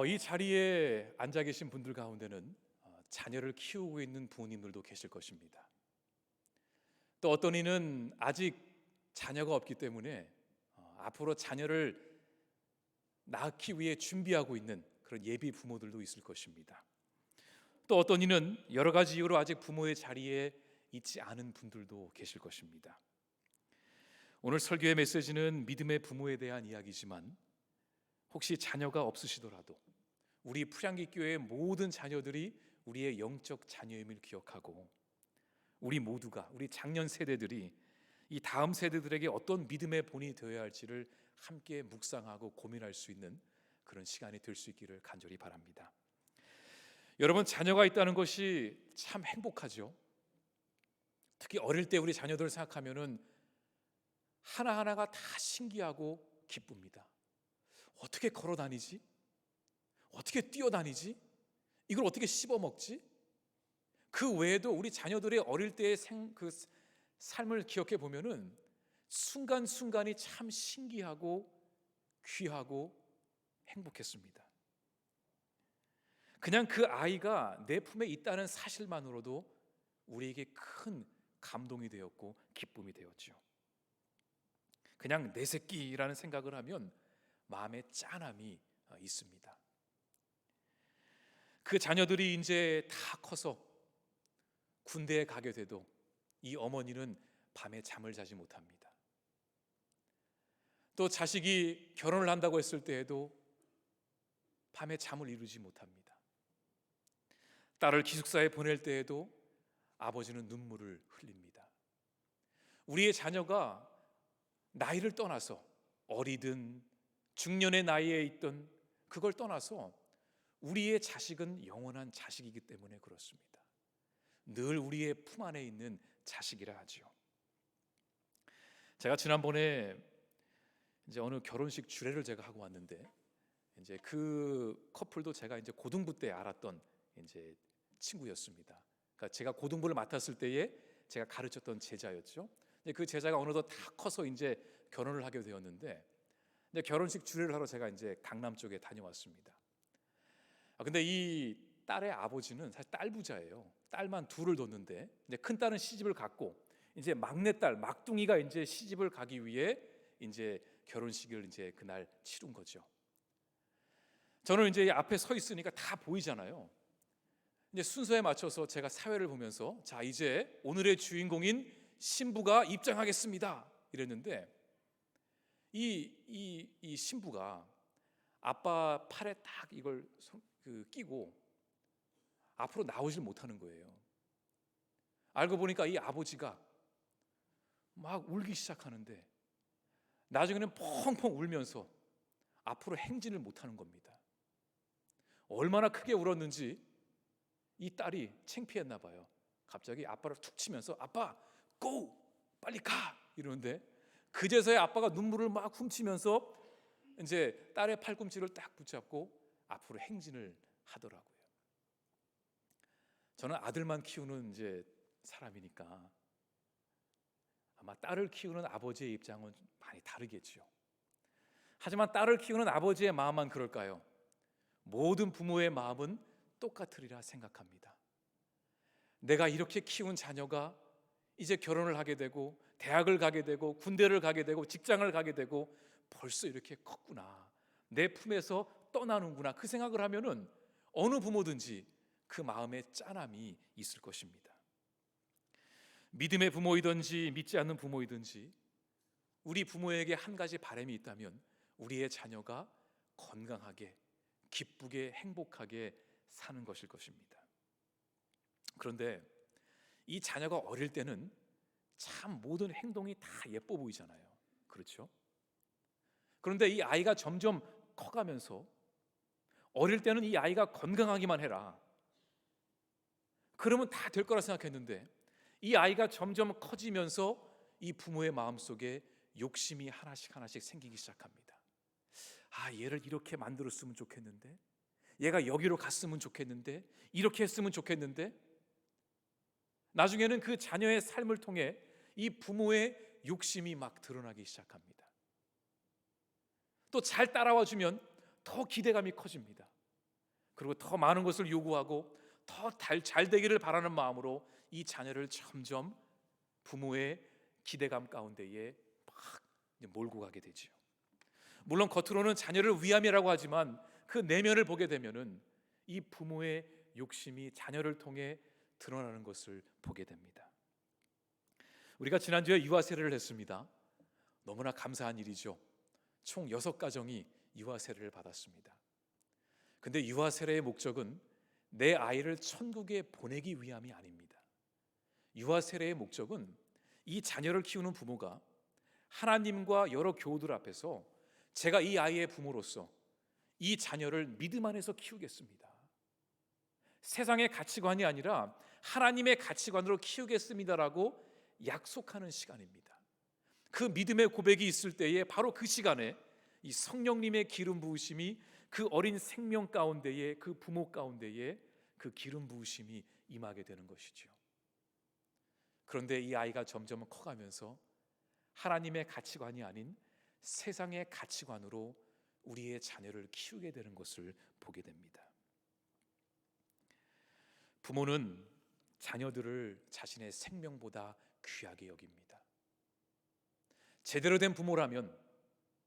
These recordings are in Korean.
이 자리에 앉아 계신 분들 가운데는 자녀를 키우고 있는 부모님들도 계실 것입니다. 또 어떤 이는 아직 자녀가 없기 때문에 앞으로 자녀를 낳기 위해 준비하고 있는 그런 예비 부모들도 있을 것입니다. 또 어떤 이는 여러 가지 이유로 아직 부모의 자리에 있지 않은 분들도 계실 것입니다. 오늘 설교의 메시지는 믿음의 부모에 대한 이야기지만 혹시 자녀가 없으시더라도 우리 풀향기 교회의 모든 자녀들이 우리의 영적 자녀임을 기억하고 우리 모두가, 우리 장년 세대들이 이 다음 세대들에게 어떤 믿음의 본이 되어야 할지를 함께 묵상하고 고민할 수 있는 그런 시간이 될 수 있기를 간절히 바랍니다. 여러분, 자녀가 있다는 것이 참 행복하죠. 특히 어릴 때 우리 자녀들을 생각하면은 하나하나가 다 신기하고 기쁩니다. 어떻게 걸어 다니지? 어떻게 뛰어다니지? 이걸 어떻게 씹어 먹지? 그 외에도 우리 자녀들의 어릴 때의 그 삶을 기억해 보면은 순간순간이 참 신기하고 귀하고 행복했습니다. 그냥 그 아이가 내 품에 있다는 사실만으로도 우리에게 큰 감동이 되었고 기쁨이 되었죠. 그냥 내 새끼라는 생각을 하면 마음에 짠함이 있습니다. 그 자녀들이 이제 다 커서 군대에 가게 돼도 이 어머니는 밤에 잠을 자지 못합니다. 또 자식이 결혼을 한다고 했을 때에도 밤에 잠을 이루지 못합니다. 딸을 기숙사에 보낼 때에도 아버지는 눈물을 흘립니다. 우리의 자녀가 나이를 떠나서 어리든 중년의 나이에 있든 그걸 떠나서 우리의 자식은 영원한 자식이기 때문에 그렇습니다. 늘 우리의 품 안에 있는 자식이라 하죠. 제가 지난번에 이제 어느 결혼식 주례를 제가 하고 왔는데 이제 그 커플도 제가 이제 고등부 때 알았던 이제 친구였습니다. 그러니까 제가 고등부를 맡았을 때에 제가 가르쳤던 제자였죠. 그 제자가 어느덧 다 커서 이제 결혼을 하게 되었는데 이제 결혼식 주례를 하러 제가 이제 강남 쪽에 다녀왔습니다. 근데 이 딸의 아버지는 사실 딸 부자예요. 딸만 둘을 뒀는데 이제 큰 딸은 시집을 갔고 이제 막내딸 막둥이가 이제 시집을 가기 위해 이제 결혼식을 이제 그날 치른 거죠. 저는 이제 앞에 서 있으니까 다 보이잖아요. 이제 순서에 맞춰서 제가 사회를 보면서 자, 이제 오늘의 주인공인 신부가 입장하겠습니다 이랬는데 이 신부가 아빠 팔에 딱 이걸 끼고 앞으로 나오질 못하는 거예요. 알고 보니까 이 아버지가 막 울기 시작하는데 나중에는 펑펑 울면서 앞으로 행진을 못하는 겁니다. 얼마나 크게 울었는지 이 딸이 창피했나 봐요. 갑자기 아빠를 툭 치면서 아빠 고! 빨리 가! 이러는데 그제서야 아빠가 눈물을 막 훔치면서 이제 딸의 팔꿈치를 딱 붙잡고 앞으로 행진을 하더라고요. 저는 아들만 키우는 이제 사람이니까 아마 딸을 키우는 아버지의 입장은 많이 다르겠죠. 하지만 딸을 키우는 아버지의 마음만 그럴까요? 모든 부모의 마음은 똑같으리라 생각합니다. 내가 이렇게 키운 자녀가 이제 결혼을 하게 되고 대학을 가게 되고 군대를 가게 되고 직장을 가게 되고 벌써 이렇게 컸구나, 내 품에서 떠나는구나, 그 생각을 하면은 어느 부모든지 그 마음에 짠함이 있을 것입니다. 믿음의 부모이든지 믿지 않는 부모이든지 우리 부모에게 한 가지 바람이 있다면 우리의 자녀가 건강하게 기쁘게 행복하게 사는 것일 것입니다. 그런데 이 자녀가 어릴 때는 참 모든 행동이 다 예뻐 보이잖아요. 그렇죠? 그런데 이 아이가 점점 커가면서 어릴 때는 이 아이가 건강하기만 해라, 그러면 다 될 거라 생각했는데 이 아이가 점점 커지면서 이 부모의 마음속에 욕심이 하나씩 하나씩 생기기 시작합니다. 얘를 이렇게 만들었으면 좋겠는데, 얘가 여기로 갔으면 좋겠는데, 이렇게 했으면 좋겠는데, 나중에는 그 자녀의 삶을 통해 이 부모의 욕심이 막 드러나기 시작합니다. 또 잘 따라와 주면 더 기대감이 커집니다. 그리고 더 많은 것을 요구하고 더 잘 되기를 바라는 마음으로 이 자녀를 점점 부모의 기대감 가운데에 막 몰고 가게 되지요. 물론 겉으로는 자녀를 위함이라고 하지만 그 내면을 보게 되면은 이 부모의 욕심이 자녀를 통해 드러나는 것을 보게 됩니다. 우리가 지난주에 유아 세례를 했습니다. 너무나 감사한 일이죠. 총 6가정이 유아 세례를 받았습니다. 근데 유아 세례의 목적은 내 아이를 천국에 보내기 위함이 아닙니다. 유아 세례의 목적은 이 자녀를 키우는 부모가 하나님과 여러 교우들 앞에서 제가 이 아이의 부모로서 이 자녀를 믿음 안에서 키우겠습니다. 세상의 가치관이 아니라 하나님의 가치관으로 키우겠습니다라고 약속하는 시간입니다. 그 믿음의 고백이 있을 때에 바로 그 시간에 이 성령님의 기름 부으심이 그 어린 생명 가운데에, 그 부모 가운데에 그 기름 부으심이 임하게 되는 것이죠. 그런데 이 아이가 점점 커가면서 하나님의 가치관이 아닌 세상의 가치관으로 우리의 자녀를 키우게 되는 것을 보게 됩니다. 부모는 자녀들을 자신의 생명보다 귀하게 여깁니다. 제대로 된 부모라면,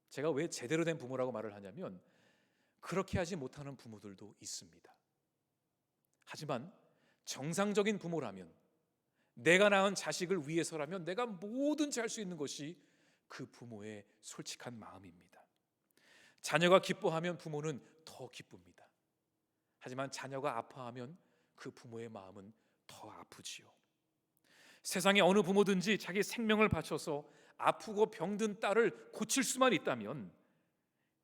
제가 왜 제대로 된 부모라고 말을 하냐면 그렇게 하지 못하는 부모들도 있습니다. 하지만 정상적인 부모라면, 내가 낳은 자식을 위해서라면 내가 뭐든지 할 수 있는 것이 그 부모의 솔직한 마음입니다. 자녀가 기뻐하면 부모는 더 기쁩니다. 하지만 자녀가 아파하면 그 부모의 마음은 더 아프지요. 세상에 어느 부모든지 자기 생명을 바쳐서 아프고 병든 딸을 고칠 수만 있다면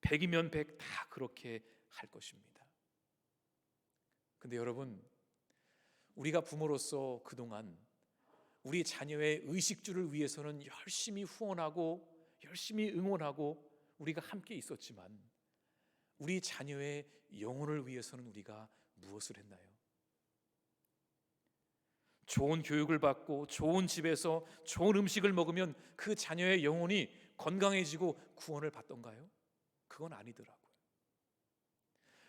100이면 100 다 그렇게 할 것입니다. 근데 여러분, 우리가 부모로서 그동안 우리 자녀의 의식주를 위해서는 열심히 후원하고 열심히 응원하고 우리가 함께 있었지만 우리 자녀의 영혼을 위해서는 우리가 무엇을 했나요? 좋은 교육을 받고 좋은 집에서 좋은 음식을 먹으면 그 자녀의 영혼이 건강해지고 구원을 받던가요? 그건 아니더라고요.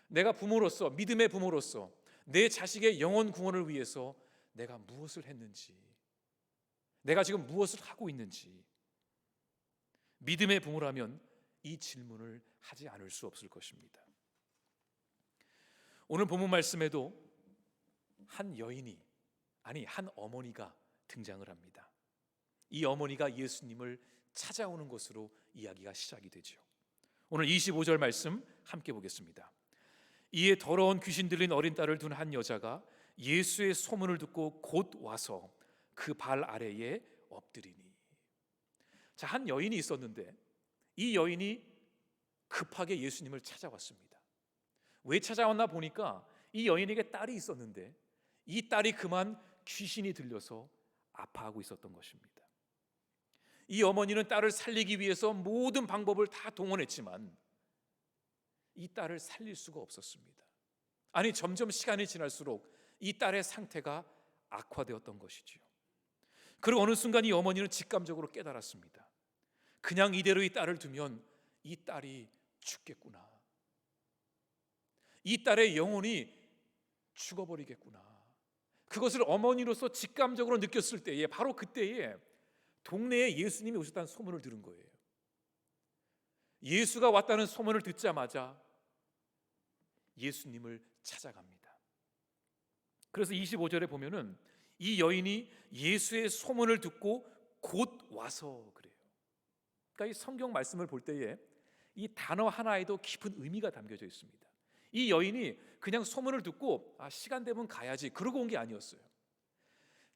내가 부모로서, 믿음의 부모로서 내 자식의 영혼 구원을 위해서 내가 무엇을 했는지, 내가 지금 무엇을 하고 있는지, 믿음의 부모라면 이 질문을 하지 않을 수 없을 것입니다. 오늘 본문 말씀에도 한 여인이, 아니 한 어머니가 등장을 합니다. 이 어머니가 예수님을 찾아오는 것으로 이야기가 시작이 되죠. 오늘 25절 말씀 함께 보겠습니다. 이에 더러운 귀신 들린 어린 딸을 둔 한 여자가 예수의 소문을 듣고 곧 와서 그 발 아래에 엎드리니. 자, 한 여인이 있었는데 이 여인이 급하게 예수님을 찾아왔습니다. 왜 찾아왔나 보니까 이 여인에게 딸이 있었는데 이 딸이 그만 귀신이 들려서 아파하고 있었던 것입니다. 이 어머니는 딸을 살리기 위해서 모든 방법을 다 동원했지만 이 딸을 살릴 수가 없었습니다. 아니, 점점 시간이 지날수록 이 딸의 상태가 악화되었던 것이지요. 그리고 어느 순간 이 어머니는 직감적으로 깨달았습니다. 그냥 이대로 이 딸을 두면 이 딸이 죽겠구나. 이 딸의 영혼이 죽어버리겠구나. 그것을 어머니로서 직감적으로 느꼈을 때에, 바로 그때에 동네에 예수님이 오셨다는 소문을 들은 거예요. 예수가 왔다는 소문을 듣자마자 예수님을 찾아갑니다. 그래서 25절에 보면은 이 여인이 예수의 소문을 듣고 곧 와서 그래요. 그러니까 이 성경 말씀을 볼 때에 이 단어 하나에도 깊은 의미가 담겨져 있습니다. 이 여인이 그냥 소문을 듣고 시간 되면 가야지 그러고 온 게 아니었어요.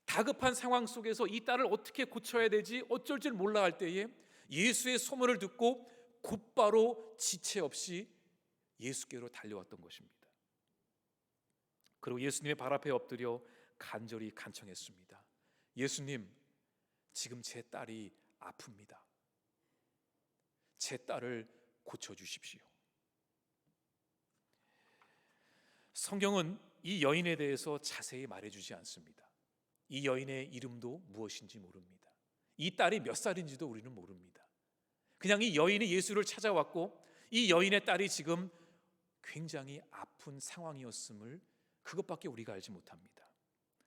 다급한 상황 속에서 이 딸을 어떻게 고쳐야 되지 어쩔 줄 몰라 할 때에 예수의 소문을 듣고 곧바로 지체 없이 예수께로 달려왔던 것입니다. 그리고 예수님의 발 앞에 엎드려 간절히 간청했습니다. 예수님, 지금 제 딸이 아픕니다. 제 딸을 고쳐주십시오. 성경은 이 여인에 대해서 자세히 말해주지 않습니다. 이 여인의 이름도 무엇인지 모릅니다. 이 딸이 몇 살인지도 우리는 모릅니다. 그냥 이 여인이 예수를 찾아왔고 이 여인의 딸이 지금 굉장히 아픈 상황이었음을 그것밖에 우리가 알지 못합니다.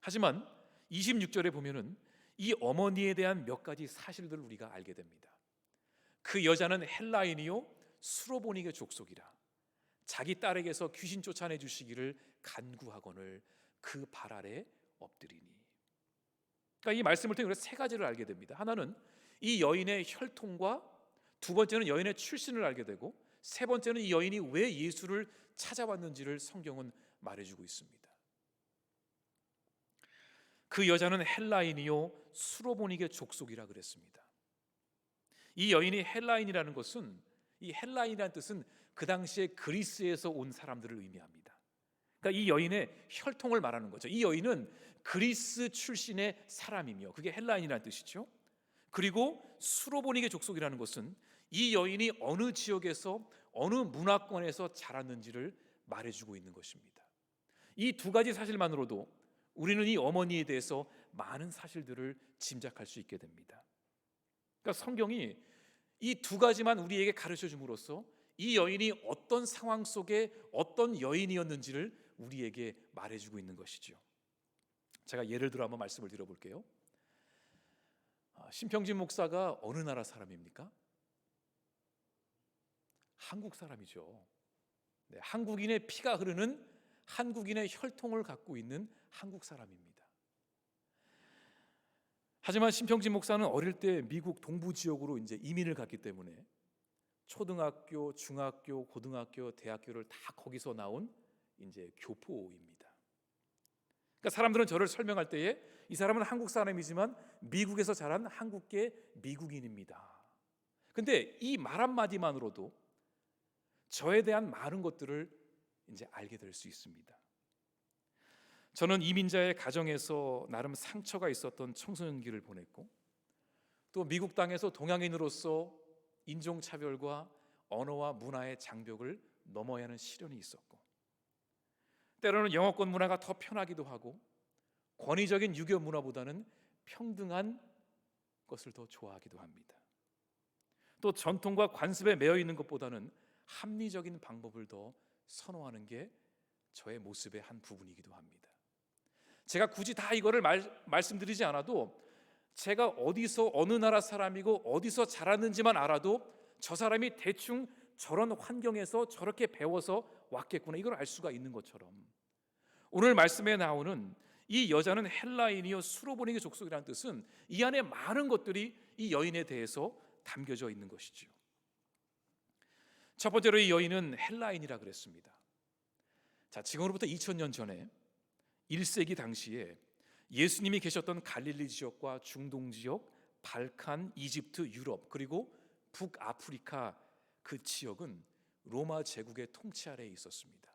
하지만 26절에 보면은 이 어머니에 대한 몇 가지 사실들을 우리가 알게 됩니다. 그 여자는 헬라인이요 수로보닉의 족속이라 자기 딸에게서 귀신 쫓아내 주시기를 간구하거늘 그 발 아래 엎드리니. 그러니까 이 말씀을 통해 우리가 세 가지를 알게 됩니다. 하나는 이 여인의 혈통과, 두 번째는 여인의 출신을 알게 되고, 세 번째는 이 여인이 왜 예수를 찾아왔는지를 성경은 말해주고 있습니다. 그 여자는 헬라인이요 수로보닉의 족속이라 그랬습니다. 이 여인이 헬라인이라는 것은, 이 헬라인이라는 뜻은 그 당시에 그리스에서 온 사람들을 의미합니다. 그러니까 이 여인의 혈통을 말하는 거죠. 이 여인은 그리스 출신의 사람이며 그게 헬라인이라는 뜻이죠. 그리고 수로보닉의 족속이라는 것은 이 여인이 어느 지역에서 어느 문화권에서 자랐는지를 말해주고 있는 것입니다. 이 두 가지 사실만으로도 우리는 이 어머니에 대해서 많은 사실들을 짐작할 수 있게 됩니다. 그러니까 성경이 이 두 가지만 우리에게 가르쳐 줌으로써 이 여인이 어떤 상황 속에 어떤 여인이었는지를 우리에게 말해주고 있는 것이죠. 제가 예를 들어 한번 말씀을 드려볼게요. 신평진 목사가 어느 나라 사람입니까? 한국 사람이죠. 네, 한국인의 피가 흐르는 한국인의 혈통을 갖고 있는 한국 사람입니다. 하지만 신평진 목사는 어릴 때 미국 동부 지역으로 이제 이민을 갔기 때문에 초등학교, 중학교, 고등학교, 대학교를 다 거기서 나온 이제 교포입니다. 그러니까 사람들은 저를 설명할 때에 이 사람은 한국 사람이지만 미국에서 자란 한국계 미국인입니다. 근데 이 말 한마디만으로도 저에 대한 많은 것들을 이제 알게 될 수 있습니다. 저는 이민자의 가정에서 나름 상처가 있었던 청소년기를 보냈고, 또 미국 땅에서 동양인으로서 인종차별과 언어와 문화의 장벽을 넘어야 하는 시련이 있었고, 때로는 영어권 문화가 더 편하기도 하고 권위적인 유교 문화보다는 평등한 것을 더 좋아하기도 합니다. 또 전통과 관습에 매여 있는 것보다는 합리적인 방법을 더 선호하는 게 저의 모습의 한 부분이기도 합니다. 제가 굳이 다 이거를 말씀드리지 않아도 제가 어디서 어느 나라 사람이고 어디서 자랐는지만 알아도 저 사람이 대충 저런 환경에서 저렇게 배워서 왔겠구나, 이걸 알 수가 있는 것처럼 오늘 말씀에 나오는 이 여자는 헬라인이요 수로보닉의 족속이라는 뜻은 이 안에 많은 것들이 이 여인에 대해서 담겨져 있는 것이죠. 첫 번째로 이 여인은 헬라인이라 그랬습니다. 자, 지금으로부터 2000년 전에 1세기 당시에 예수님이 계셨던 갈릴리 지역과 중동 지역, 발칸, 이집트, 유럽, 그리고 북아프리카 그 지역은 로마 제국의 통치 아래에 있었습니다.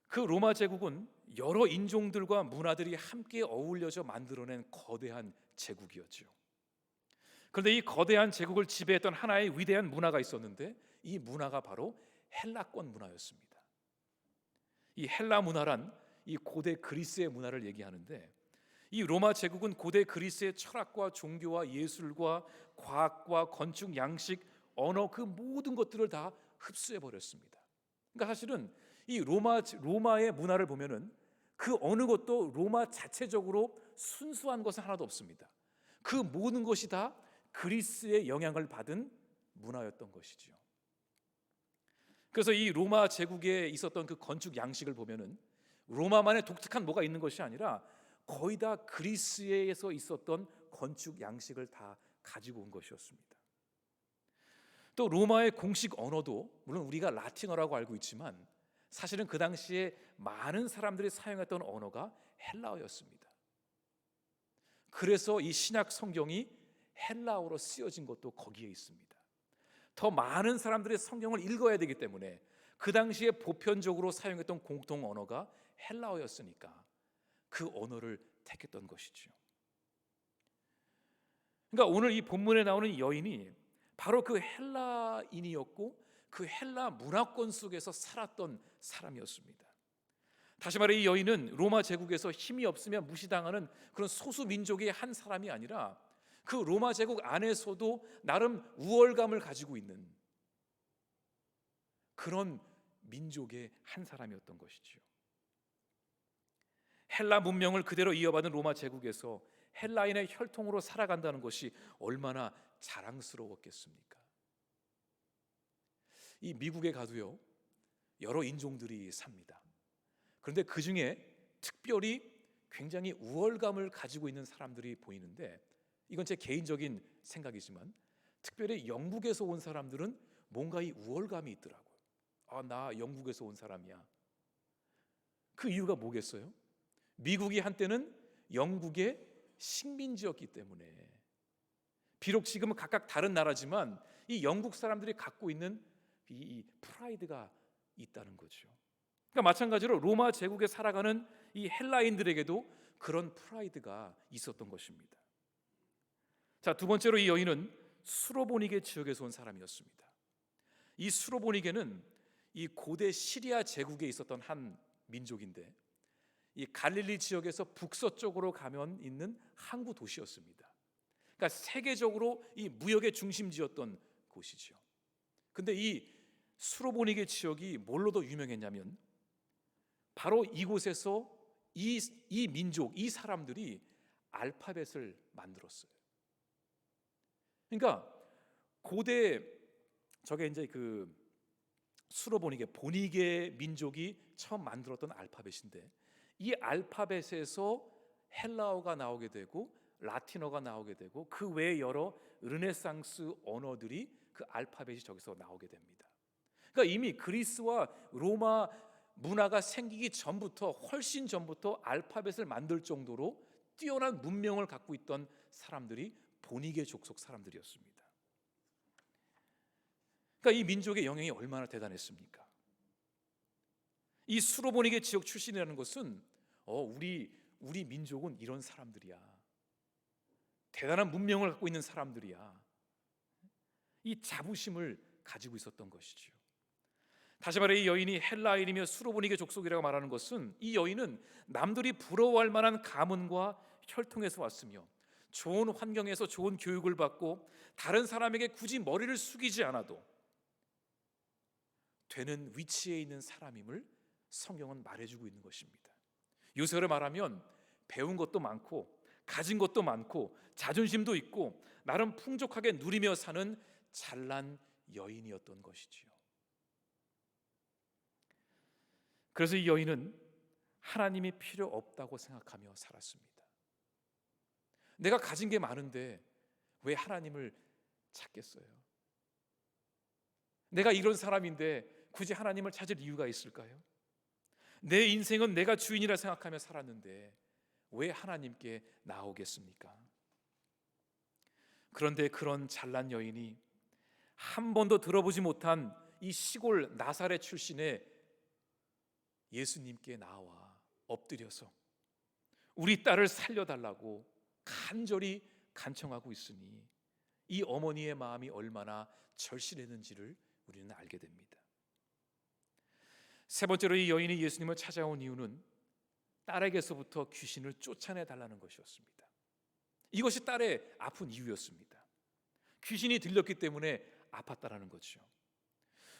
그 로마 제국은 여러 인종들과 문화들이 함께 어울려져 만들어낸 거대한 제국이었죠. 그런데 이 거대한 제국을 지배했던 하나의 위대한 문화가 있었는데 이 문화가 바로 헬라권 문화였습니다. 이 헬라 문화란 이 고대 그리스의 문화를 얘기하는데, 이 로마 제국은 고대 그리스의 철학과 종교와 예술과 과학과 건축, 양식, 언어, 그 모든 것들을 다 흡수해 버렸습니다. 그러니까 사실은 이 로마의 문화를 보면은 그 어느 것도 로마 자체적으로 순수한 것은 하나도 없습니다. 그 모든 것이 다 그리스의 영향을 받은 문화였던 것이죠. 그래서 이 로마 제국에 있었던 그 건축 양식을 보면은 로마만의 독특한 뭐가 있는 것이 아니라 거의 다 그리스에서 있었던 건축 양식을 다 가지고 온 것이었습니다. 또 로마의 공식 언어도 물론 우리가 라틴어라고 알고 있지만 사실은 그 당시에 많은 사람들이 사용했던 언어가 헬라어였습니다. 그래서 이 신약 성경이 헬라어로 쓰여진 것도 거기에 있습니다. 더 많은 사람들이 성경을 읽어야 되기 때문에 그 당시에 보편적으로 사용했던 공통 언어가 헬라어였으니까 그 언어를 택했던 것이죠. 그러니까 오늘 이 본문에 나오는 여인이 바로 그 헬라인이었고 그 헬라 문화권 속에서 살았던 사람이었습니다. 다시 말해 이 여인은 로마 제국에서 힘이 없으면 무시당하는 그런 소수 민족의 한 사람이 아니라 그 로마 제국 안에서도 나름 우월감을 가지고 있는 그런 민족의 한 사람이었던 것이지요. 헬라 문명을 그대로 이어받은 로마 제국에서 헬라인의 혈통으로 살아간다는 것이 얼마나 자랑스러웠겠습니까? 이 미국에 가도요, 여러 인종들이 삽니다. 그런데 그 중에 특별히 굉장히 우월감을 가지고 있는 사람들이 보이는데, 이건 제 개인적인 생각이지만 특별히 영국에서 온 사람들은 뭔가 이 우월감이 있더라고요. 나 영국에서 온 사람이야. 그 이유가 뭐겠어요? 미국이 한때는 영국의 식민지였기 때문에, 비록 지금은 각각 다른 나라지만 이 영국 사람들이 갖고 있는 이 프라이드가 있다는 거죠. 그러니까 마찬가지로 로마 제국에 살아가는 이 헬라인들에게도 그런 프라이드가 있었던 것입니다. 자, 두 번째로 이 여인은 수로보니게 지역에서 온 사람이었습니다. 이 수로보니게는 이 고대 시리아 제국에 있었던 한 민족인데, 이 갈릴리 지역에서 북서쪽으로 가면 있는 항구 도시였습니다. 그러니까 세계적으로 이 무역의 중심지였던 곳이죠. 근데 이 수로보니게 지역이 뭘로 더 유명했냐면, 바로 이곳에서 이 민족, 이 사람들이 알파벳을 만들었어요. 그러니까 고대, 저게 이제 그 수로보니게, 보니게 민족이 처음 만들었던 알파벳인데, 이 알파벳에서 헬라어가 나오게 되고 라틴어가 나오게 되고 그 외에 여러 르네상스 언어들이 그 알파벳이 저기서 나오게 됩니다. 그러니까 이미 그리스와 로마 문화가 생기기 전부터, 훨씬 전부터 알파벳을 만들 정도로 뛰어난 문명을 갖고 있던 사람들이 보니게 족속 사람들이었습니다. 그러니까 이 민족의 영향이 얼마나 대단했습니까? 이 수로보니게 지역 출신이라는 것은 우리 민족은 이런 사람들이야, 대단한 문명을 갖고 있는 사람들이야, 이 자부심을 가지고 있었던 것이죠. 다시 말해 이 여인이 헬라인이며 수로보니게 족속이라고 말하는 것은, 이 여인은 남들이 부러워할 만한 가문과 혈통에서 왔으며 좋은 환경에서 좋은 교육을 받고 다른 사람에게 굳이 머리를 숙이지 않아도 되는 위치에 있는 사람임을 성경은 말해주고 있는 것입니다. 요새로 말하면 배운 것도 많고 가진 것도 많고 자존심도 있고 나름 풍족하게 누리며 사는 잘난 여인이었던 것이지요. 그래서 이 여인은 하나님이 필요 없다고 생각하며 살았습니다. 내가 가진 게 많은데 왜 하나님을 찾겠어요? 내가 이런 사람인데 굳이 하나님을 찾을 이유가 있을까요? 내 인생은 내가 주인이라 생각하며 살았는데 왜 하나님께 나오겠습니까? 그런데 그런 잘난 여인이 한 번도 들어보지 못한 이 시골 나사렛 출신의 예수님께 나와 엎드려서 우리 딸을 살려달라고 간절히 간청하고 있으니 이 어머니의 마음이 얼마나 절실했는지를 우리는 알게 됩니다. 세 번째로 이 여인이 예수님을 찾아온 이유는 딸에게서부터 귀신을 쫓아내 달라는 것이었습니다. 이것이 딸의 아픈 이유였습니다. 귀신이 들렸기 때문에 아팠다라는 거죠.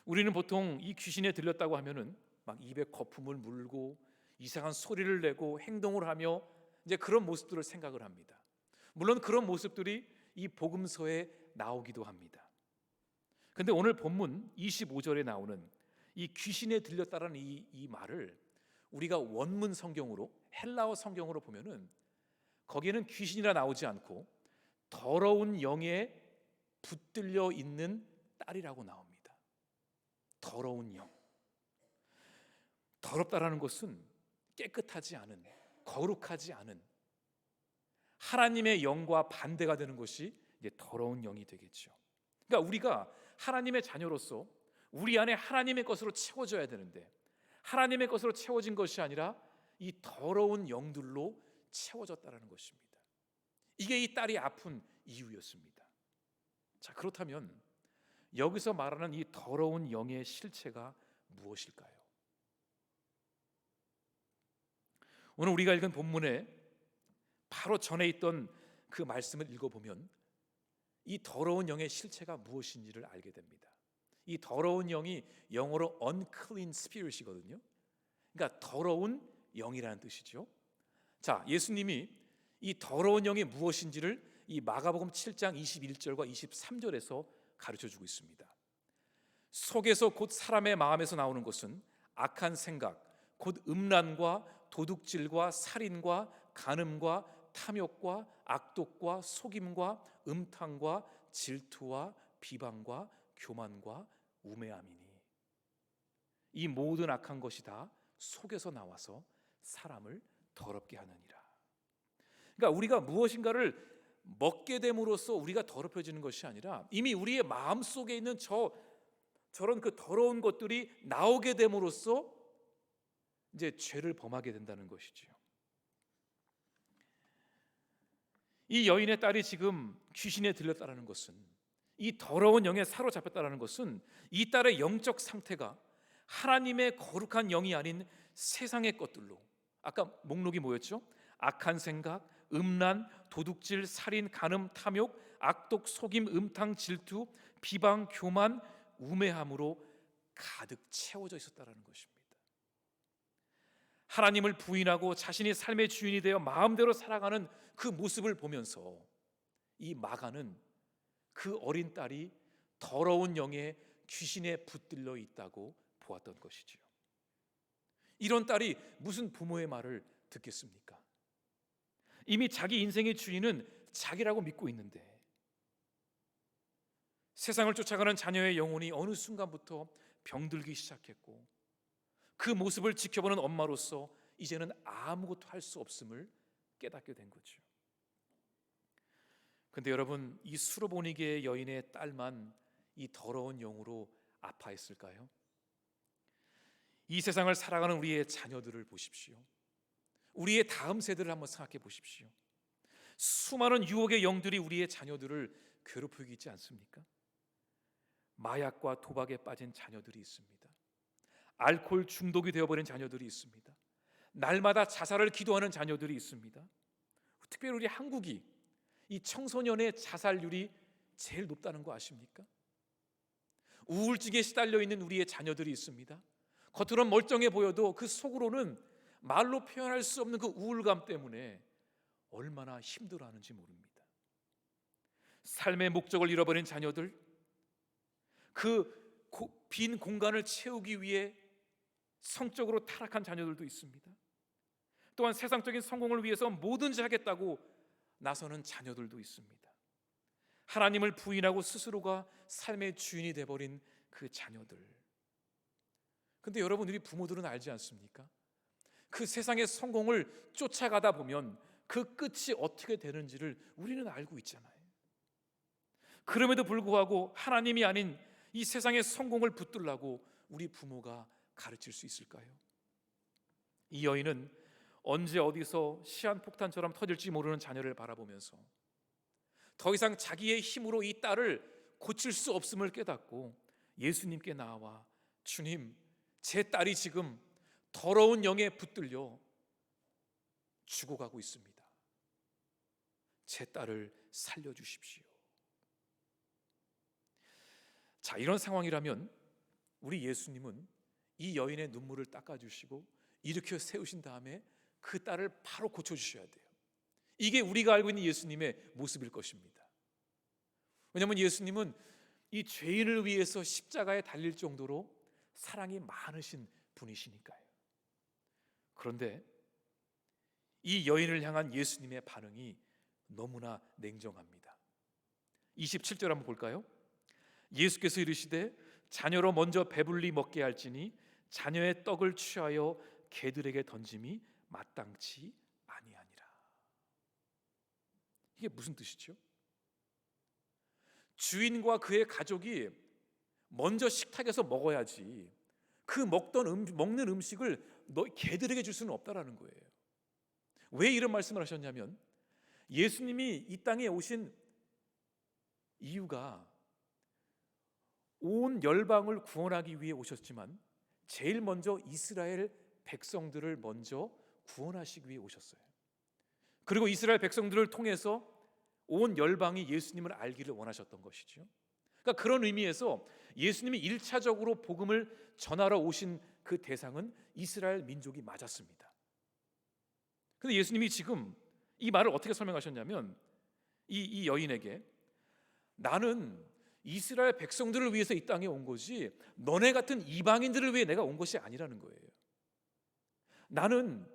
우리는 보통 이 귀신에 들렸다고 하면은 막 입에 거품을 물고 이상한 소리를 내고 행동을 하며 이제 그런 모습들을 생각을 합니다. 물론 그런 모습들이 이 복음서에 나오기도 합니다. 근데 오늘 본문 25절에 나오는 이 귀신에 들렸다라는 이 말을 우리가 원문 성경으로, 헬라어 성경으로 보면은 거기에는 귀신이라 나오지 않고 더러운 영에 붙들려 있는 딸이라고 나옵니다. 더러운 영. 더럽다라는 것은 깨끗하지 않은, 거룩하지 않은 하나님의 영과 반대가 되는 것이 이제 더러운 영이 되겠죠. 그러니까 우리가 하나님의 자녀로서 우리 안에 하나님의 것으로 채워져야 되는데 하나님의 것으로 채워진 것이 아니라 이 더러운 영들로 채워졌다는 것입니다. 이게 이 딸이 아픈 이유였습니다. 자, 그렇다면 여기서 말하는 이 더러운 영의 실체가 무엇일까요? 오늘 우리가 읽은 본문에 바로 전에 있던 그 말씀을 읽어보면 이 더러운 영의 실체가 무엇인지를 알게 됩니다. 이 더러운 영이 영어로 unclean spirit이거든요. 그러니까 더러운 영이라는 뜻이죠. 자, 예수님이 이 더러운 영이 무엇인지를 이 마가복음 7장 21절과 23절에서 가르쳐 주고 있습니다. 속에서 곧 사람의 마음에서 나오는 것은 악한 생각, 곧 음란과 도둑질과 살인과 간음과 탐욕과 악독과 속임과 음탕과 질투와 비방과 교만과 우매함이니 이 모든 악한 것이 다 속에서 나와서 사람을 더럽게 하느니라. 그러니까 우리가 무엇인가를 먹게 됨으로써 우리가 더럽혀지는 것이 아니라 이미 우리의 마음 속에 있는 저런 그 더러운 것들이 나오게 됨으로써 이제 죄를 범하게 된다는 것이지요. 이 여인의 딸이 지금 귀신에 들렸다는 것은, 이 더러운 영에 사로잡혔다는 것은 이 딸의 영적 상태가 하나님의 거룩한 영이 아닌 세상의 것들로, 아까 목록이 뭐였죠? 악한 생각, 음란, 도둑질, 살인, 간음, 탐욕, 악독, 속임, 음탕, 질투, 비방, 교만, 우매함으로 가득 채워져 있었다는 것입니다. 하나님을 부인하고 자신이 삶의 주인이 되어 마음대로 살아가는 그 모습을 보면서 이 마가는 그 어린 딸이 더러운 영에 귀신에 붙들려 있다고 보았던 것이지요. 이런 딸이 무슨 부모의 말을 듣겠습니까? 이미 자기 인생의 주인은 자기라고 믿고 있는데 세상을 쫓아가는 자녀의 영혼이 어느 순간부터 병들기 시작했고 그 모습을 지켜보는 엄마로서 이제는 아무것도 할 수 없음을 깨닫게 된 거죠. 근데 여러분, 이 수로보니게의 여인의 딸만 이 더러운 영으로 아파했을까요? 이 세상을 살아가는 우리의 자녀들을 보십시오. 우리의 다음 세대를 한번 생각해 보십시오. 수많은 유혹의 영들이 우리의 자녀들을 괴롭히고 있지 않습니까? 마약과 도박에 빠진 자녀들이 있습니다. 알코올 중독이 되어버린 자녀들이 있습니다. 날마다 자살을 기도하는 자녀들이 있습니다. 특별히 우리 한국이 이 청소년의 자살률이 제일 높다는 거 아십니까? 우울증에 시달려 있는 우리의 자녀들이 있습니다. 겉으로는 멀쩡해 보여도 그 속으로는 말로 표현할 수 없는 그 우울감 때문에 얼마나 힘들어하는지 모릅니다. 삶의 목적을 잃어버린 자녀들, 그 빈 공간을 채우기 위해 성적으로 타락한 자녀들도 있습니다. 또한 세상적인 성공을 위해서 뭐든지 하겠다고 나서는 자녀들도 있습니다. 하나님을 부인하고 스스로가 삶의 주인이 돼버린 그 자녀들. 근데 여러분, 우리 부모들은 알지 않습니까? 그 세상의 성공을 쫓아가다 보면 그 끝이 어떻게 되는지를 우리는 알고 있잖아요. 그럼에도 불구하고 하나님이 아닌 이 세상의 성공을 붙들라고 우리 부모가 가르칠 수 있을까요? 이 여인은 언제 어디서 시한폭탄처럼 터질지 모르는 자녀를 바라보면서 더 이상 자기의 힘으로 이 딸을 고칠 수 없음을 깨닫고 예수님께 나와, 주님, 제 딸이 지금 더러운 영에 붙들려 죽어가고 있습니다. 제 딸을 살려주십시오. 자, 이런 상황이라면 우리 예수님은 이 여인의 눈물을 닦아주시고 일으켜 세우신 다음에 그 딸을 바로 고쳐주셔야 돼요. 이게 우리가 알고 있는 예수님의 모습일 것입니다. 왜냐하면 예수님은 이 죄인을 위해서 십자가에 달릴 정도로 사랑이 많으신 분이시니까요. 그런데 이 여인을 향한 예수님의 반응이 너무나 냉정합니다. 27절 한번 볼까요? 예수께서 이르시되 자녀로 먼저 배불리 먹게 할지니 자녀의 떡을 취하여 개들에게 던짐이 마땅치 아니하니라. 이게 무슨 뜻이죠? 주인과 그의 가족이 먼저 식탁에서 먹어야지 그 먹는 음식을 개들에게 줄 수는 없다라는 거예요. 왜 이런 말씀을 하셨냐면 예수님이 이 땅에 오신 이유가 온 열방을 구원하기 위해 오셨지만 제일 먼저 이스라엘 백성들을 먼저 구원하시기 위해 오셨어요. 그리고 이스라엘 백성들을 통해서 온 열방이 예수님을 알기를 원하셨던 것이죠. 그러니까 그런 의미에서 예수님이 1차적으로 복음을 전하러 오신 그 대상은 이스라엘 민족이 맞았습니다. 근데 예수님이 지금 이 말을 어떻게 설명하셨냐면 이 여인에게 나는 이스라엘 백성들을 위해서 이 땅에 온 거지 너네 같은 이방인들을 위해 내가 온 것이 아니라는 거예요. 나는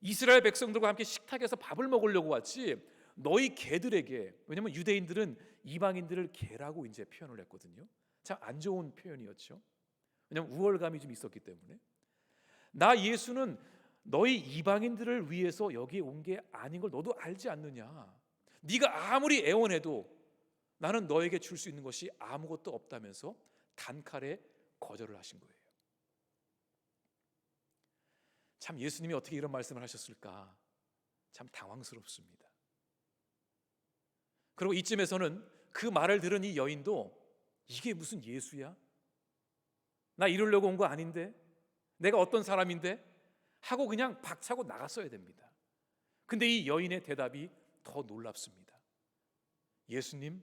이스라엘 백성들과 함께 식탁에서 밥을 먹으려고 왔지 너희 개들에게, 왜냐하면 유대인들은 이방인들을 개라고 이제 표현을 했거든요. 참 안 좋은 표현이었죠. 왜냐하면 우월감이 좀 있었기 때문에. 나 예수는 너희 이방인들을 위해서 여기에 온 게 아닌 걸 너도 알지 않느냐. 네가 아무리 애원해도 나는 너에게 줄 수 있는 것이 아무것도 없다면서 단칼에 거절을 하신 거예요. 참 예수님이 어떻게 이런 말씀을 하셨을까? 참 당황스럽습니다. 그리고 이쯤에서는 그 말을 들은 이 여인도 이게 무슨 예수야? 나 이러려고 온 거 아닌데? 내가 어떤 사람인데? 하고 그냥 박차고 나갔어야 됩니다. 근데 이 여인의 대답이 더 놀랍습니다. 예수님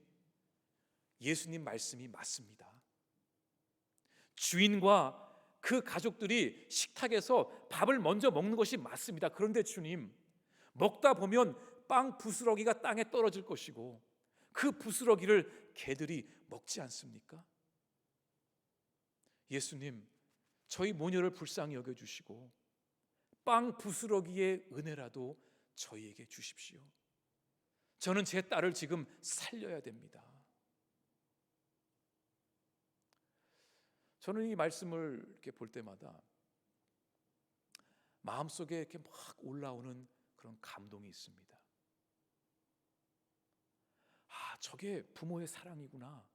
말씀이 맞습니다. 주인과 그 가족들이 식탁에서 밥을 먼저 먹는 것이 맞습니다. 그런데 주님, 먹다 보면 빵 부스러기가 땅에 떨어질 것이고 그 부스러기를 개들이 먹지 않습니까? 예수님, 저희 모녀를 불쌍히 여겨주시고 빵 부스러기의 은혜라도 저희에게 주십시오. 저는 제 딸을 지금 살려야 됩니다. 저는 이 말씀을 이렇게 볼 때마다 마음속에 이렇게 막 올라오는 그런 감동이 있습니다. 아, 저게 부모의 사랑이구나.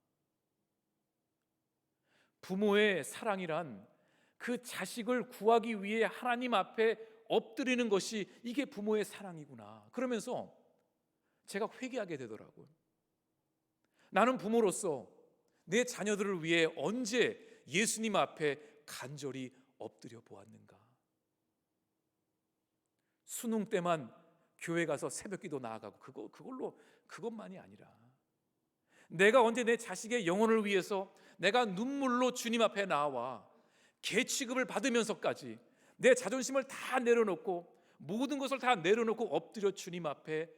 부모의 사랑이란 그 자식을 구하기 위해 하나님 앞에 엎드리는 것이 이게 부모의 사랑이구나. 그러면서 제가 회개하게 되더라고요. 나는 부모로서 내 자녀들을 위해 언제 예수님 앞에 간절히 엎드려 보았는가? 수능 때만 교회 가서 새벽기도 나아가고 그것만이 아니라 내가 언제 내 자식의 영혼을 위해서 내가 눈물로 주님 앞에 나와 개 취급을 받으면서까지 내 자존심을 다 내려놓고 모든 것을 다 내려놓고 엎드려 주님 앞에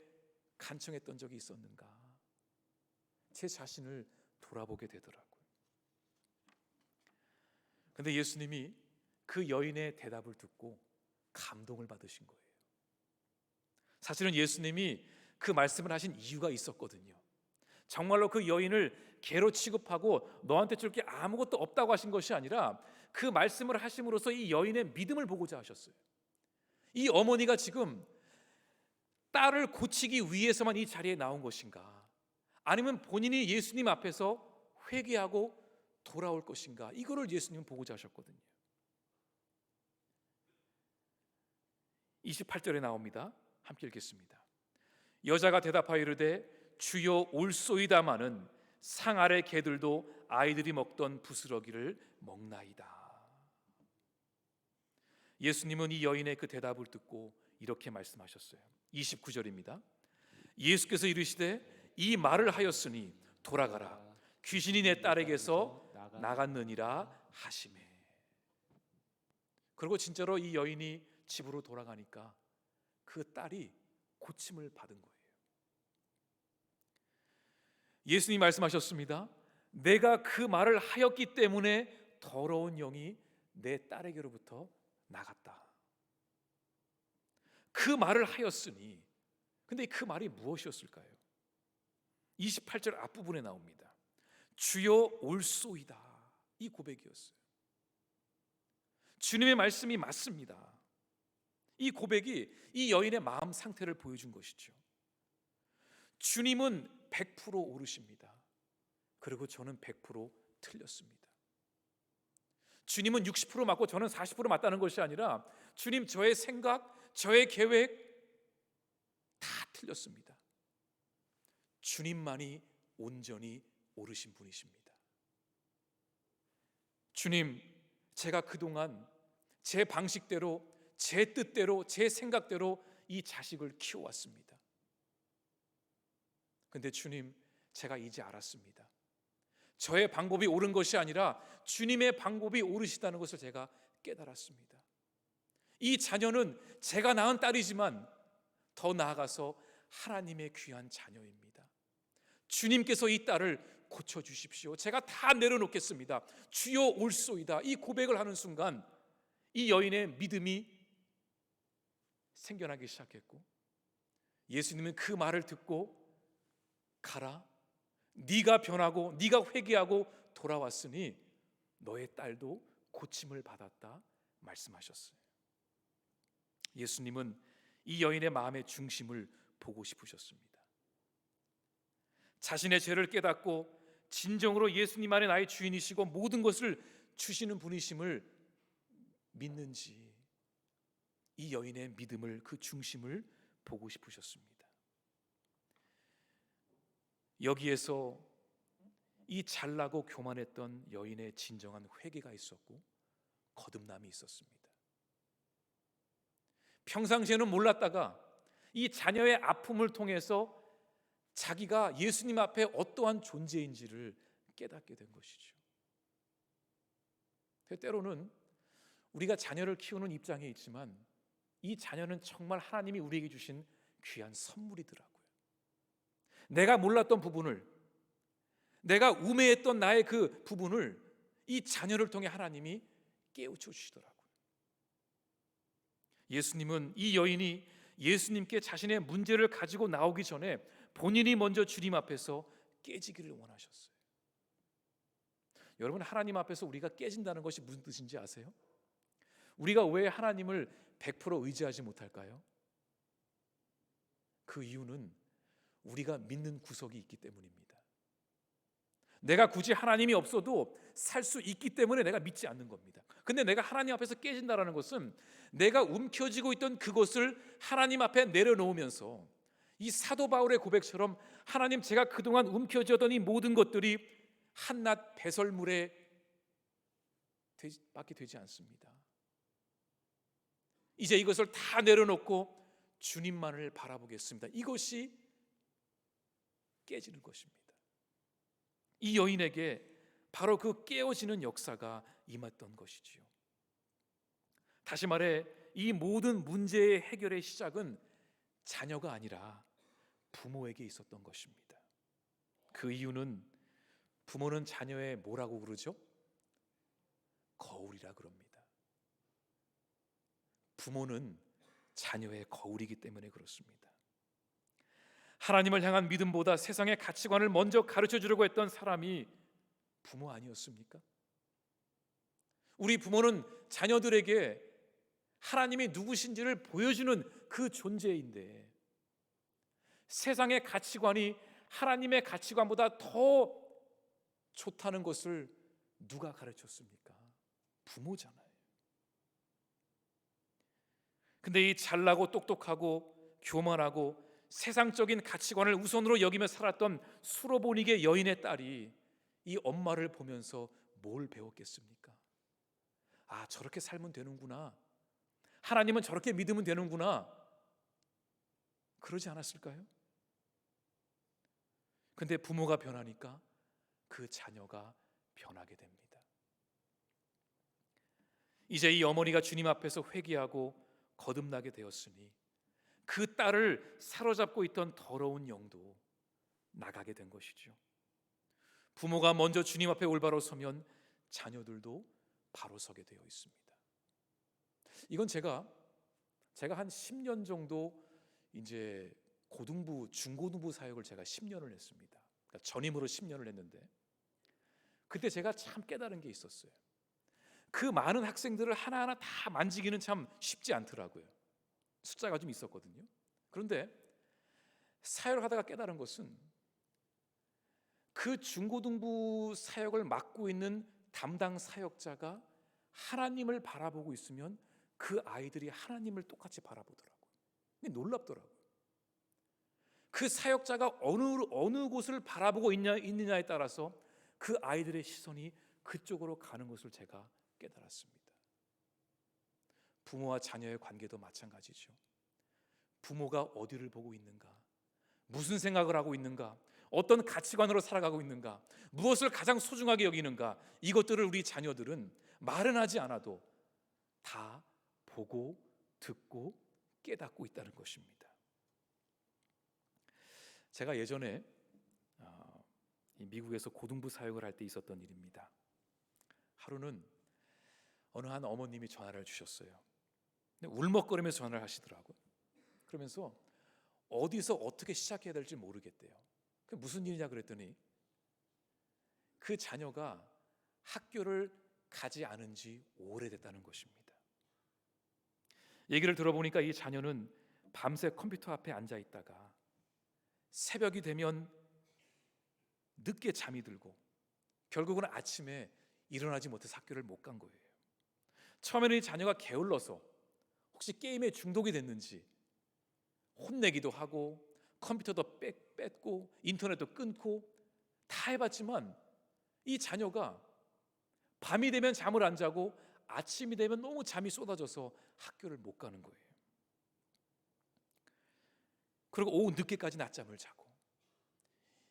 간청했던 적이 있었는가? 제 자신을 돌아보게 되더라고요. 근데 예수님이 그 여인의 대답을 듣고 감동을 받으신 거예요. 사실은 예수님이 그 말씀을 하신 이유가 있었거든요. 정말로 그 여인을 개로 취급하고 너한테 줄 게 아무것도 없다고 하신 것이 아니라 그 말씀을 하심으로써 이 여인의 믿음을 보고자 하셨어요. 이 어머니가 지금 딸을 고치기 위해서만 이 자리에 나온 것인가? 아니면 본인이 예수님 앞에서 회개하고 돌아올 것인가? 이거를 예수님은 보고자 하셨거든요. 28절에 나옵니다. 함께 읽겠습니다. 여자가 대답하여 이르되 주여 올소이다마는 상 아래 개들도 아이들이 먹던 부스러기를 먹나이다. 예수님은 이 여인의 그 대답을 듣고 이렇게 말씀하셨어요. 29절입니다. 예수께서 이르시되 이 말을 하였으니 돌아가라. 귀신이 내 딸에게서 나갔느니라 하시매. 그리고 진짜로 이 여인이 집으로 돌아가니까 그 딸이 고침을 받은 거예요. 예수님이 말씀하셨습니다. 내가 그 말을 하였기 때문에 더러운 영이 내 딸에게로부터 나갔다. 그 말을 하였으니, 근데 그 말이 무엇이었을까요? 28절 앞부분에 나옵니다. 주여 올소이다. 이 고백이었어요. 주님의 말씀이 맞습니다. 이 고백이 이 여인의 마음 상태를 보여준 것이죠. 주님은 100% 옳으십니다. 그리고 저는 100% 틀렸습니다. 주님은 60% 맞고 저는 40% 맞다는 것이 아니라 주님, 저의 생각, 저의 계획 다 틀렸습니다. 주님만이 온전히 옳으신 분이십니다. 주님, 제가 그동안 제 방식대로, 제 뜻대로, 제 생각대로 이 자식을 키워왔습니다. 근데 주님, 제가 이제 알았습니다. 저의 방법이 옳은 것이 아니라 주님의 방법이 옳으시다는 것을 제가 깨달았습니다. 이 자녀는 제가 낳은 딸이지만 더 나아가서 하나님의 귀한 자녀입니다. 주님께서 이 딸을 고쳐주십시오. 제가 다 내려놓겠습니다. 주여 올소이다. 이 고백을 하는 순간 이 여인의 믿음이 생겨나기 시작했고, 예수님은 그 말을 듣고 가라, 네가 변하고 네가 회개하고 돌아왔으니 너의 딸도 고침을 받았다 말씀하셨어요. 예수님은 이 여인의 마음의 중심을 보고 싶으셨습니다. 자신의 죄를 깨닫고 진정으로 예수님 안에 나의 주인이시고 모든 것을 주시는 분이심을 믿는지, 이 여인의 믿음을, 그 중심을 보고 싶으셨습니다. 여기에서 이 잘나고 교만했던 여인의 진정한 회개가 있었고 거듭남이 있었습니다. 평상시에는 몰랐다가 이 자녀의 아픔을 통해서 자기가 예수님 앞에 어떠한 존재인지를 깨닫게 된 것이죠. 때로는 우리가 자녀를 키우는 입장에 있지만 이 자녀는 정말 하나님이 우리에게 주신 귀한 선물이더라고요. 내가 몰랐던 부분을, 내가 우매했던 나의 그 부분을 이 자녀를 통해 하나님이 깨우쳐 주시더라고요. 예수님은 이 여인이 예수님께 자신의 문제를 가지고 나오기 전에 본인이 먼저 주님 앞에서 깨지기를 원하셨어요. 여러분, 하나님 앞에서 우리가 깨진다는 것이 무슨 뜻인지 아세요? 우리가 왜 하나님을 100% 의지하지 못할까요? 그 이유는 우리가 믿는 구석이 있기 때문입니다. 내가 굳이 하나님이 없어도 살 수 있기 때문에 내가 믿지 않는 겁니다. 근데 내가 하나님 앞에서 깨진다는 것은 내가 움켜쥐고 있던 그것을 하나님 앞에 내려놓으면서 이 사도 바울의 고백처럼 하나님, 제가 그동안 움켜쥐었던 이 모든 것들이 한낱 배설물에 밖에 되지 않습니다. 이제 이것을 다 내려놓고 주님만을 바라보겠습니다. 이것이 깨지는 것입니다. 이 여인에게 바로 그 깨어지는 역사가 임했던 것이지요. 다시 말해, 이 모든 문제의 해결의 시작은 자녀가 아니라 부모에게 있었던 것입니다. 그 이유는 부모는 자녀의 뭐라고 그러죠? 거울이라 그럽니다. 부모는 자녀의 거울이기 때문에 그렇습니다. 하나님을 향한 믿음보다 세상의 가치관을 먼저 가르쳐 주려고 했던 사람이 부모 아니었습니까? 우리 부모는 자녀들에게 하나님이 누구신지를 보여주는 그 존재인데, 세상의 가치관이 하나님의 가치관보다 더 좋다는 것을 누가 가르쳤습니까? 부모잖아요. 근데 이 잘나고 똑똑하고 교만하고 세상적인 가치관을 우선으로 여기며 살았던 수로보니게 여인의 딸이 이 엄마를 보면서 뭘 배웠겠습니까? 아, 저렇게 살면 되는구나, 하나님은 저렇게 믿으면 되는구나, 그러지 않았을까요? 근데 부모가 변하니까 그 자녀가 변하게 됩니다. 이제 이 어머니가 주님 앞에서 회개하고 거듭나게 되었으니 그 딸을 사로잡고 있던 더러운 영도 나가게 된 것이죠. 부모가 먼저 주님 앞에 올바로 서면 자녀들도 바로 서게 되어 있습니다. 이건 제가 한 10년 정도 이제 고등부, 중고등부 사역을 제가 10년을 했습니다. 그러니까 전임으로 10년을 했는데, 그때 제가 참 깨달은 게 있었어요. 그 많은 학생들을 하나하나 다 만지기는 참 쉽지 않더라고요. 숫자가 좀 있었거든요. 그런데 사역을 하다가 깨달은 것은 그 중고등부 사역을 맡고 있는 담당 사역자가 하나님을 바라보고 있으면 그 아이들이 하나님을 똑같이 바라보더라고요. 놀랍더라고요. 그 사역자가 어느 곳을 바라보고 있느냐에 따라서 그 아이들의 시선이 그쪽으로 가는 것을 제가 깨달았습니다. 부모와 자녀의 관계도 마찬가지죠. 부모가 어디를 보고 있는가, 무슨 생각을 하고 있는가, 어떤 가치관으로 살아가고 있는가, 무엇을 가장 소중하게 여기는가, 이것들을 우리 자녀들은 말은 하지 않아도 다 보고 듣고 깨닫고 있다는 것입니다. 제가 예전에 미국에서 고등부 사역을 할 때 있었던 일입니다. 하루는 어느 한 어머님이 전화를 주셨어요. 울먹거리면서 전화를 하시더라고요. 그러면서 어디서 어떻게 시작해야 될지 모르겠대요. 그 무슨 일이냐 그랬더니 그 자녀가 학교를 가지 않은 지 오래됐다는 것입니다. 얘기를 들어보니까 이 자녀는 밤새 컴퓨터 앞에 앉아 있다가 새벽이 되면 늦게 잠이 들고 결국은 아침에 일어나지 못해서 학교를 못 간 거예요. 처음에는 이 자녀가 게을러서 혹시 게임에 중독이 됐는지 혼내기도 하고 컴퓨터도 뺐고 인터넷도 끊고 다 해봤지만 이 자녀가 밤이 되면 잠을 안 자고 아침이 되면 너무 잠이 쏟아져서 학교를 못 가는 거예요. 그리고 오후 늦게까지 낮잠을 자고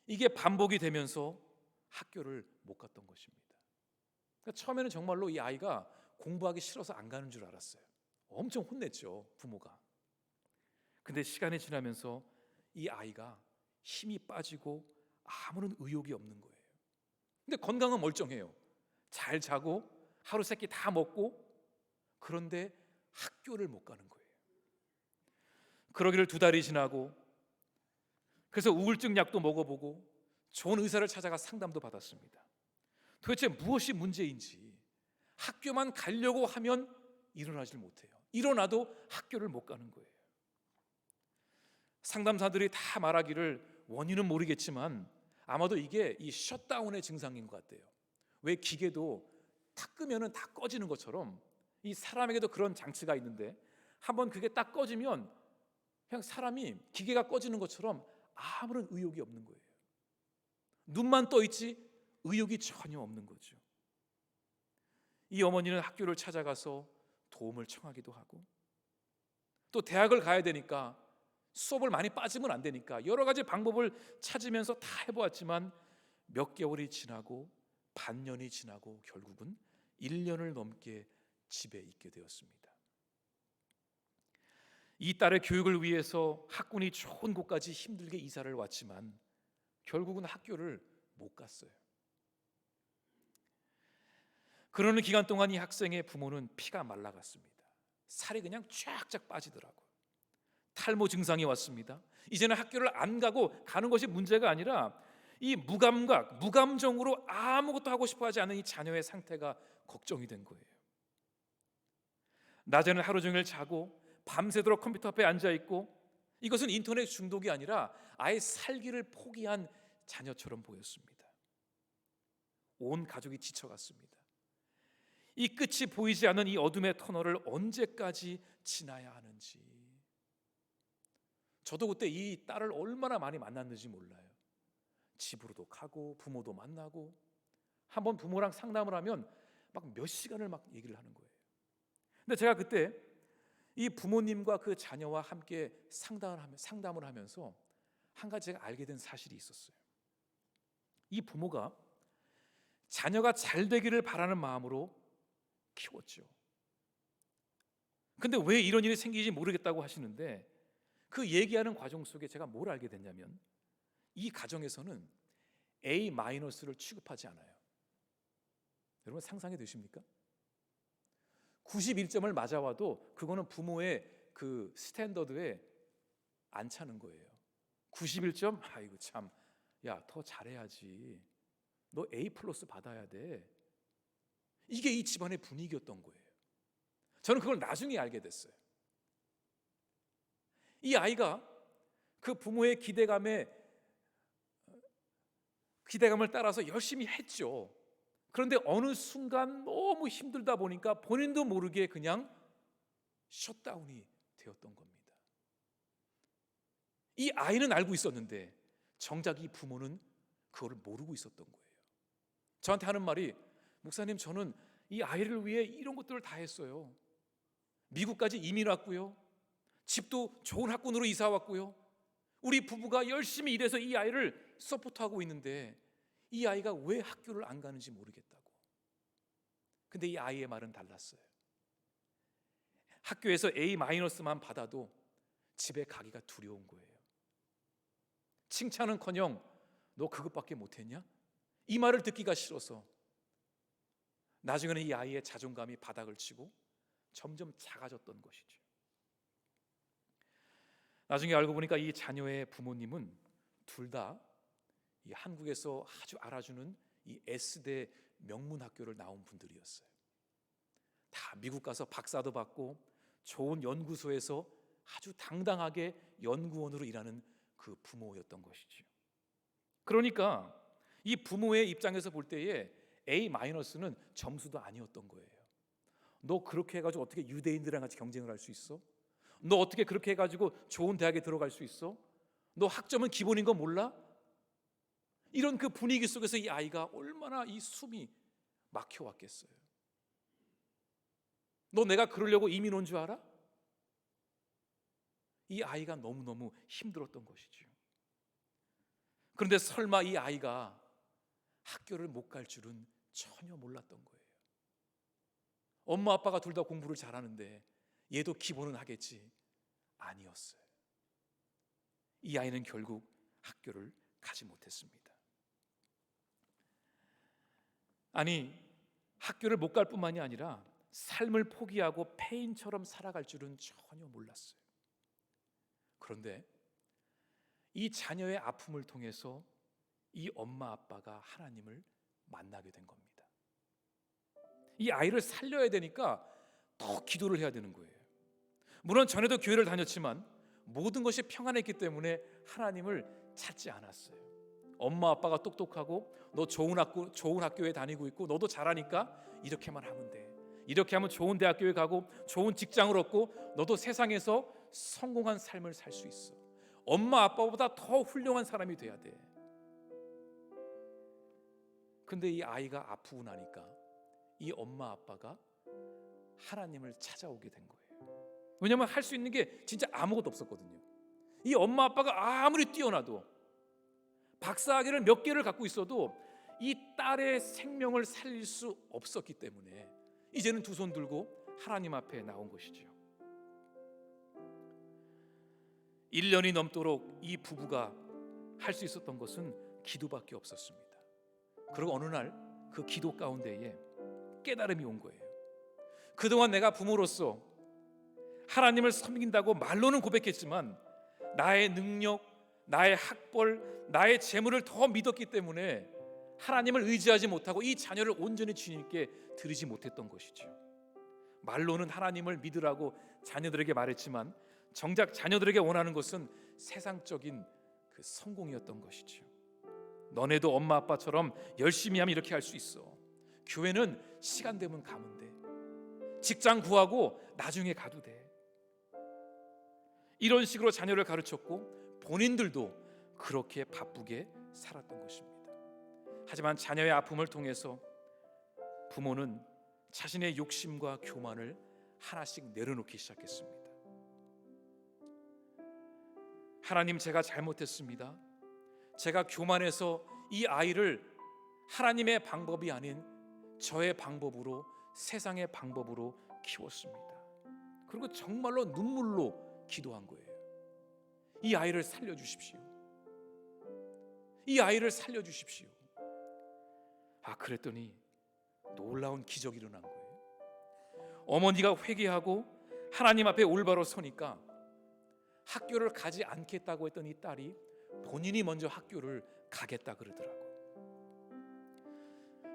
이게 반복이 되면서 학교를 못 갔던 것입니다. 그러니까 처음에는 정말로 이 아이가 공부하기 싫어서 안 가는 줄 알았어요. 엄청 혼냈죠, 부모가. 근데 시간이 지나면서 이 아이가 힘이 빠지고 아무런 의욕이 없는 거예요. 근데 건강은 멀쩡해요. 잘 자고 하루 세끼 다 먹고, 그런데 학교를 못 가는 거예요. 그러기를 2달이 지나고, 그래서 우울증 약도 먹어보고 좋은 의사를 찾아가 상담도 받았습니다. 도대체 무엇이 문제인지, 학교만 가려고 하면 일어나질 못해요. 일어나도 학교를 못 가는 거예요. 상담사들이 다 말하기를 원인은 모르겠지만 아마도 이게 이 셧다운의 증상인 것 같아요. 왜 기계도 다 끄면은 다 꺼지는 것처럼 이 사람에게도 그런 장치가 있는데 한번 그게 딱 꺼지면 그냥 사람이 기계가 꺼지는 것처럼 아무런 의욕이 없는 거예요. 눈만 떠 있지 의욕이 전혀 없는 거죠. 이 어머니는 학교를 찾아가서 도움을 청하기도 하고, 또 대학을 가야 되니까 수업을 많이 빠지면 안 되니까 여러 가지 방법을 찾으면서 다 해보았지만 몇 개월이 지나고 반년이 지나고 결국은 1년을 넘게 집에 있게 되었습니다. 이 딸의 교육을 위해서 학군이 좋은 곳까지 힘들게 이사를 왔지만 결국은 학교를 못 갔어요. 그러는 기간 동안 이 학생의 부모는 피가 말라갔습니다. 살이 그냥 쫙쫙 빠지더라고요. 탈모 증상이 왔습니다. 이제는 학교를 안 가고 가는 것이 문제가 아니라 이 무감각, 무감정으로 아무것도 하고 싶어 하지 않는 이 자녀의 상태가 걱정이 된 거예요. 낮에는 하루 종일 자고 밤새도록 컴퓨터 앞에 앉아 있고, 이것은 인터넷 중독이 아니라 아예 살기를 포기한 자녀처럼 보였습니다. 온 가족이 지쳐갔습니다. 이 끝이 보이지 않는 이 어둠의 터널을 언제까지 지나야 하는지. 저도 그때 이 딸을 얼마나 많이 만났는지 몰라요. 집으로도 가고 부모도 만나고, 한번 부모랑 상담을 하면 막 몇 시간을 막 얘기를 하는 거예요. 근데 제가 그때 이 부모님과 그 자녀와 함께 상담을 하면서 한 가지 제가 알게 된 사실이 있었어요. 이 부모가 자녀가 잘 되기를 바라는 마음으로 키웠죠. 근데 왜 이런 일이 생기지 모르겠다고 하시는데, 그 얘기하는 과정 속에 제가 뭘 알게 됐냐면 이 가정에서는 A-를 취급하지 않아요. 여러분 상상이 되십니까? 91점을 맞아와도 그거는 부모의 그 스탠더드에 안 차는 거예요. 91점? 아이고 참, 야, 더 잘해야지. 너 A+ 받아야 돼. 이게 이 집안의 분위기였던 거예요. 저는 그걸 나중에 알게 됐어요. 이 아이가 그 부모의 기대감을 따라서 열심히 했죠. 그런데 어느 순간 너무 힘들다 보니까 본인도 모르게 그냥 셧다운이 되었던 겁니다. 이 아이는 알고 있었는데 정작 이 부모는 그걸 모르고 있었던 거예요. 저한테 하는 말이, 목사님, 저는 이 아이를 위해 이런 것들을 다 했어요. 미국까지 이민 왔고요. 집도 좋은 학군으로 이사 왔고요. 우리 부부가 열심히 일해서 이 아이를 서포트하고 있는데 이 아이가 왜 학교를 안 가는지 모르겠다고. 근데 이 아이의 말은 달랐어요. 학교에서 A-만 받아도 집에 가기가 두려운 거예요. 칭찬은커녕 너 그것밖에 못했냐? 이 말을 듣기가 싫어서 나중에는 이 아이의 자존감이 바닥을 치고 점점 작아졌던 것이죠. 나중에 알고 보니까 이 자녀의 부모님은 둘 다 이 한국에서 아주 알아주는 이 S대 명문 학교를 나온 분들이었어요. 다 미국 가서 박사도 받고 좋은 연구소에서 아주 당당하게 연구원으로 일하는 그 부모였던 것이죠. 그러니까 이 부모의 입장에서 볼 때에 A-는 점수도 아니었던 거예요. 너 그렇게 해가지고 어떻게 유대인들이랑 같이 경쟁을 할 수 있어? 너 어떻게 그렇게 해가지고 좋은 대학에 들어갈 수 있어? 너 학점은 기본인 거 몰라? 이런 그 분위기 속에서 이 아이가 얼마나 이 숨이 막혀왔겠어요. 너 내가 그러려고 이민 온 줄 알아? 이 아이가 너무너무 힘들었던 것이죠. 그런데 설마 이 아이가 학교를 못 갈 줄은 전혀 몰랐던 거예요. 엄마 아빠가 둘 다 공부를 잘하는데 얘도 기본은 하겠지. 아니었어요. 이 아이는 결국 학교를 가지 못했습니다. 아니, 학교를 못 갈 뿐만이 아니라 삶을 포기하고 폐인처럼 살아갈 줄은 전혀 몰랐어요. 그런데 이 자녀의 아픔을 통해서 이 엄마 아빠가 하나님을 만나게 된 겁니다. 이 아이를 살려야 되니까 더 기도를 해야 되는 거예요. 물론 전에도 교회를 다녔지만 모든 것이 평안했기 때문에 하나님을 찾지 않았어요. 엄마 아빠가 똑똑하고 너 좋은 학교에 다니고 있고 너도 잘하니까 이렇게만 하면 돼. 이렇게 하면 좋은 대학교에 가고 좋은 직장을 얻고 너도 세상에서 성공한 삶을 살 수 있어. 엄마 아빠보다 더 훌륭한 사람이 돼야 돼. 근데 이 아이가 아프고 나니까 이 엄마 아빠가 하나님을 찾아오게 된 거예요. 왜냐하면 할 수 있는 게 진짜 아무것도 없었거든요. 이 엄마 아빠가 아무리 뛰어나도 박사학위를 몇 개를 갖고 있어도 이 딸의 생명을 살릴 수 없었기 때문에 이제는 두 손 들고 하나님 앞에 나온 것이죠. 1년이 넘도록 이 부부가 할 수 있었던 것은 기도밖에 없었습니다. 그리고 어느 날 그 기도 가운데에 깨달음이 온 거예요. 그동안 내가 부모로서 하나님을 섬긴다고 말로는 고백했지만 나의 능력, 나의 학벌, 나의 재물을 더 믿었기 때문에 하나님을 의지하지 못하고 이 자녀를 온전히 주님께 드리지 못했던 것이죠. 말로는 하나님을 믿으라고 자녀들에게 말했지만 정작 자녀들에게 원하는 것은 세상적인 그 성공이었던 것이죠. 너네도 엄마 아빠처럼 열심히 하면 이렇게 할 수 있어. 교회는 시간 되면 가면 돼. 직장 구하고 나중에 가도 돼. 이런 식으로 자녀를 가르쳤고 본인들도 그렇게 바쁘게 살았던 것입니다. 하지만 자녀의 아픔을 통해서 부모는 자신의 욕심과 교만을 하나씩 내려놓기 시작했습니다. 하나님, 제가 잘못했습니다. 제가 교만해서 이 아이를 하나님의 방법이 아닌 저의 방법으로, 세상의 방법으로 키웠습니다. 그리고 정말로 눈물로 기도한 거예요. 이 아이를 살려주십시오. 이 아이를 살려주십시오. 그랬더니 놀라운 기적이 일어난 거예요. 어머니가 회개하고 하나님 앞에 올바로 서니까 학교를 가지 않겠다고 했던 이 딸이 본인이 먼저 학교를 가겠다 그러더라고요.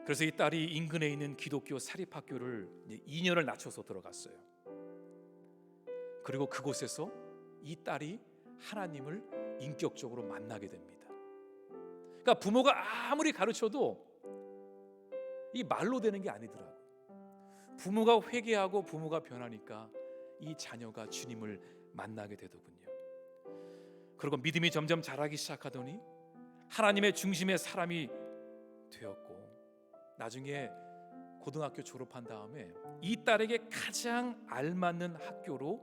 그래서 이 딸이 인근에 있는 기독교 사립학교를 2년을 낮춰서 들어갔어요. 그리고 그곳에서 이 딸이 하나님을 인격적으로 만나게 됩니다. 그러니까 부모가 아무리 가르쳐도 이 말로 되는 게 아니더라고요. 부모가 회개하고 부모가 변하니까 이 자녀가 주님을 만나게 되더군요. 그리고 믿음이 점점 자라기 시작하더니 하나님의 중심의 사람이 되었고, 나중에 고등학교 졸업한 다음에 이 딸에게 가장 알맞는 학교로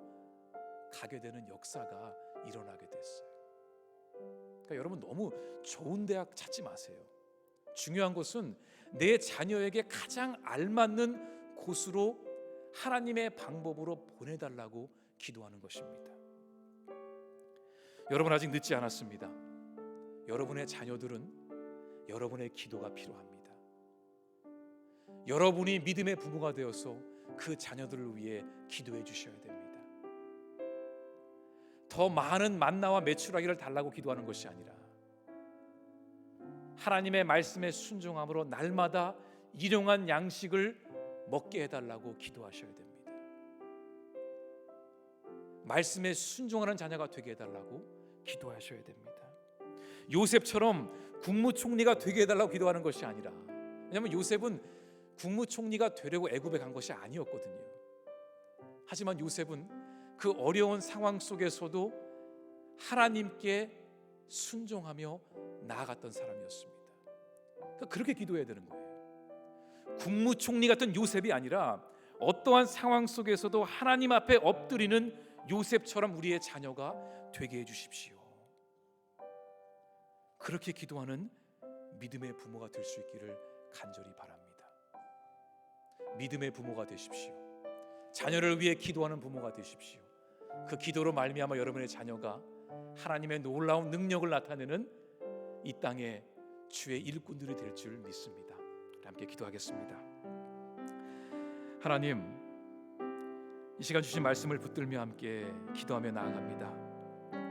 가게 되는 역사가 일어나게 됐어요. 그러니까 여러분 너무 좋은 대학 찾지 마세요. 중요한 것은 내 자녀에게 가장 알맞는 곳으로 하나님의 방법으로 보내달라고 기도하는 것입니다. 여러분 아직 늦지 않았습니다. 여러분의 자녀들은 여러분의 기도가 필요합니다. 여러분이 믿음의 부모가 되어서 그 자녀들을 위해 기도해 주셔야 됩니다. 더 많은 만나와 메추라기를 달라고 기도하는 것이 아니라 하나님의 말씀에 순종함으로 날마다 일용한 양식을 먹게 해달라고 기도하셔야 됩니다. 말씀에 순종하는 자녀가 되게 해달라고 기도하셔야 됩니다. 요셉처럼 국무총리가 되게 해달라고 기도하는 것이 아니라, 왜냐하면 요셉은 국무총리가 되려고 애굽에 간 것이 아니었거든요. 하지만 요셉은 그 어려운 상황 속에서도 하나님께 순종하며 나아갔던 사람이었습니다. 그러니까 그렇게 기도해야 되는 거예요. 국무총리 같은 요셉이 아니라 어떠한 상황 속에서도 하나님 앞에 엎드리는 요셉처럼 우리의 자녀가 되게 해주십시오. 그렇게 기도하는 믿음의 부모가 될 수 있기를 간절히 바랍니다. 믿음의 부모가 되십시오. 자녀를 위해 기도하는 부모가 되십시오. 그 기도로 말미암아 여러분의 자녀가 하나님의 놀라운 능력을 나타내는 이 땅의 주의 일꾼들이 될 줄 믿습니다. 함께 기도하겠습니다. 하나님, 이 시간 주신 말씀을 붙들며 함께 기도하며 나아갑니다.